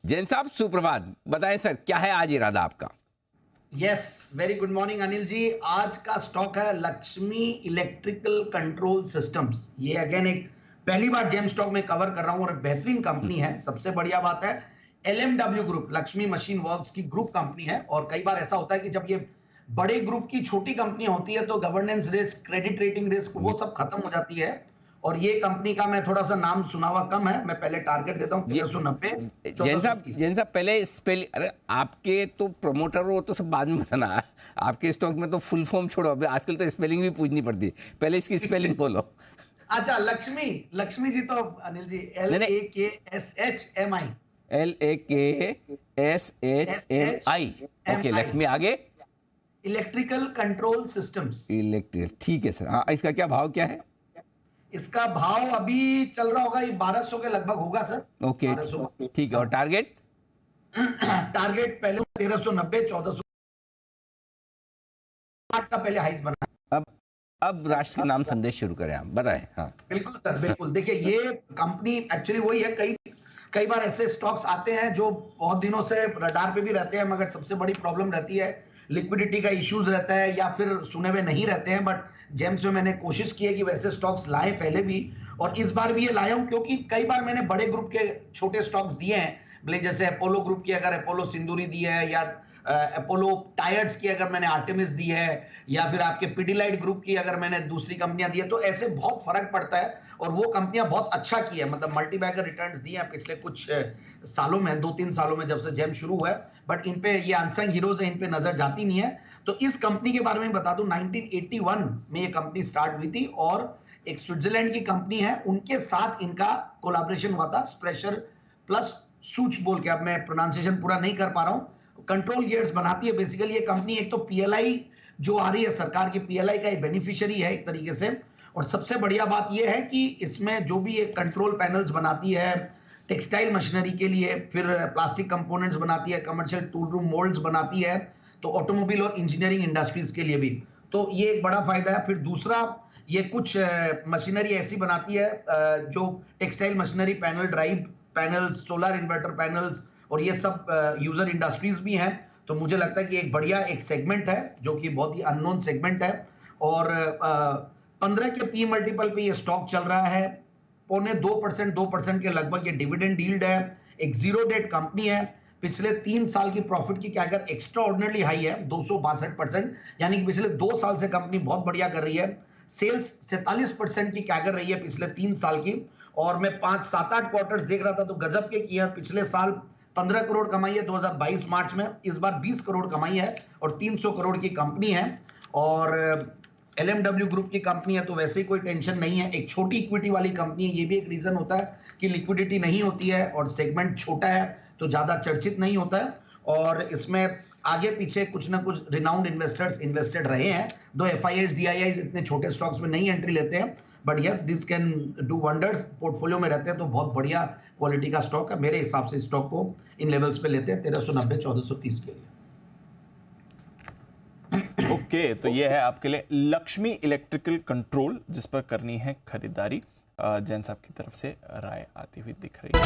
जैन साहब सुप्रभात, बताएं सर क्या है आज इरादा आपका? Yes, very good morning Anil ji. आज का स्टॉक है लक्ष्मी इलेक्ट्रिकल कंट्रोल सिस्टम्स। ये अगेन एक पहली बार जेम स्टॉक में कवर कर रहा हूं और बेहतरीन कंपनी है। सबसे बढ़िया बात है LMW group, Lakshmi machine works की ग्रुप कंपनी है। और कई बार ऐसा होता है कि जब ये बड़े ग्रुप की छोटी कंपनी होती है तो governance risk, credit rating risk, वो सब खत्म हो जाती है। और ये कंपनी का मैं थोड़ा सा नाम सुना हुआ कम है, मैं पहले टारगेट देता हूँ 1390 जैन 1430। साहब पहले स्पेल, अरे आपके तो प्रमोटर हो तो सब बाद में बताना, आपके स्टॉक में तो फुल फॉर्म छोड़ो, अभी आजकल तो स्पेलिंग भी पूछनी पड़ती है, पहले इसकी स्पेलिंग बोलो। अच्छा, लक्ष्मी, लक्ष्मी जी तो Anil ji LAKSHMI। LAKSHMI, okay, Lakshmi. आगे इलेक्ट्रिकल कंट्रोल सिस्टम्स। इलेक्ट्रिक, ठीक है सर। हाँ, इसका क्या भाव क्या है? इसका भाव अभी चल रहा होगा, ये 1200 के लगभग होगा सर। ओके, 1200। ठीक है। और टारगेट? टारगेट पहले 1390 1408 का पहले हाइस बना। अब राष्ट्र के नाम संदेश शुरू करें, आप बताएं। हाँ बिल्कुल सर, बिल्कुल। देखिए, ये कंपनी एक्चुअली वही है, कई बार ऐसे स्टॉक्स आते हैं जो बहुत दिनों से रडार पे भी रहते हैं, मगर सबसे बड़ी प्रॉब्लम रहती है लिक्विडिटी का इश्यूज रहता है या फिर सुने हुए नहीं रहते हैं। बट जेम्स में मैंने कोशिश की है कि वैसे स्टॉक्स लाएं पहले भी, और इस बार भी ये लाया हूं क्योंकि कई बार मैंने बड़े ग्रुप के छोटे स्टॉक्स दिए हैं। जैसे अपोलो ग्रुप की अगर अपोलो सिंदूरी दी है, या अपोलो टायर्स की अगर मैंने आर्टेमिस दी है, या फिर आपके पिडिलाइट ग्रुप की अगर मैंने दूसरी कंपनियां दी है, तो ऐसे बहुत फर्क पड़ता है। और वो कंपनियां बहुत अच्छा की है, मतलब मल्टी बैगर रिटर्न्स दिए हैं पिछले कुछ सालों में, 2-3 सालों में जब से जेम शुरू हुआ है। बट इन पे ये अनसंग हीरोज है, इन पे नजर जाती नहीं है। तो इस कंपनी के बारे में बता दूं, 1981 में ये कंपनी स्टार्ट हुई थी और एक स्विट्जरलैंड की कंपनी है, उनके साथ इनका कोलैबोरेशन हुआ था। स्प्रेशर प्लस सूच बोल के, अब मैं प्रोनाउंसिएशन पूरा नहीं कर पा रहा हूं, कंट्रोल गियर्स बनाती है बेसिकली ये कंपनी। एक तो PLI जो आ रही है सरकार की, PLI का एक बेनिफिशियरी है एक तरीके से। और सबसे बढ़िया बात यह है कि इसमें जो भी एक कंट्रोल पैनल्स बनाती है टेक्सटाइल मशीनरी के लिए, फिर प्लास्टिक कंपोनेंट्स बनाती है, कमर्शियल टूल रूम मोल्ड्स बनाती है, तो ऑटोमोबाइल और इंजीनियरिंग इंडस्ट्रीज के लिए भी, तो ये एक बड़ा फायदा है। फिर दूसरा, ये कुछ मशीनरी ऐसी बनाती है जो textile machinery, panel drive panels, solar inverter panels, और ये सब यूजर इंडस्ट्रीज भी हैं। तो मुझे लगता है कि एक बढ़िया एक सेगमेंट है जो कि बहुत ही अननोन सेगमेंट है। और 15 के पी मल्टीपल पे ये स्टॉक चल रहा है, 2% के लगभग ये डिविडेंड यील्ड है। एक जीरो डेट कंपनी है, पिछले 3 साल की प्रॉफिट की कैगर एक्स्ट्रा ऑर्डिनरी हाई है 262%, यानी कि पिछले 2 साल से कंपनी बहुत बढ़िया कर रही है। सेल्स 47% की कैगर रही है पिछले 3 साल की। और मैं 5-7-8 क्वार्टर्स देख रहा था तो गजब के किया। पिछले साल 15 करोड़ कमाई है 2022 मार्च में, इस बार 20 करोड़ कमाई है और 300 करोड़ की कंपनी है। और LMW ग्रुप की कंपनी है तो वैसे ही कोई टेंशन नहीं है। एक छोटी इक्विटी वाली कंपनी है, ये भी एक रीजन होता है कि लिक्विडिटी नहीं होती है और सेगमेंट छोटा है तो ज्यादा चर्चित नहीं होता है। और इसमें आगे पीछे कुछ ना कुछ रिनाउंड इन्वेस्टर्स इन्वेस्टेड रहे हैं। दो FIIs DIIs इतने छोटे स्टॉक्स में नहीं एंट्री लेते हैं, but yes this can do wonders. Portfolio में रहते हैं तो बहुत बढ़िया क्वालिटी का स्टॉक है। मेरे हिसाब से स्टॉक को इन लेवल्स पे लेते हैं 1390 1430 के लिए। ओके, तो ये है आपके लिए लक्ष्मी इलेक्ट्रिकल कंट्रोल, जिस पर करनी है खरीदारी। जैन साहब की तरफ से राय आती हुई दिख रही है।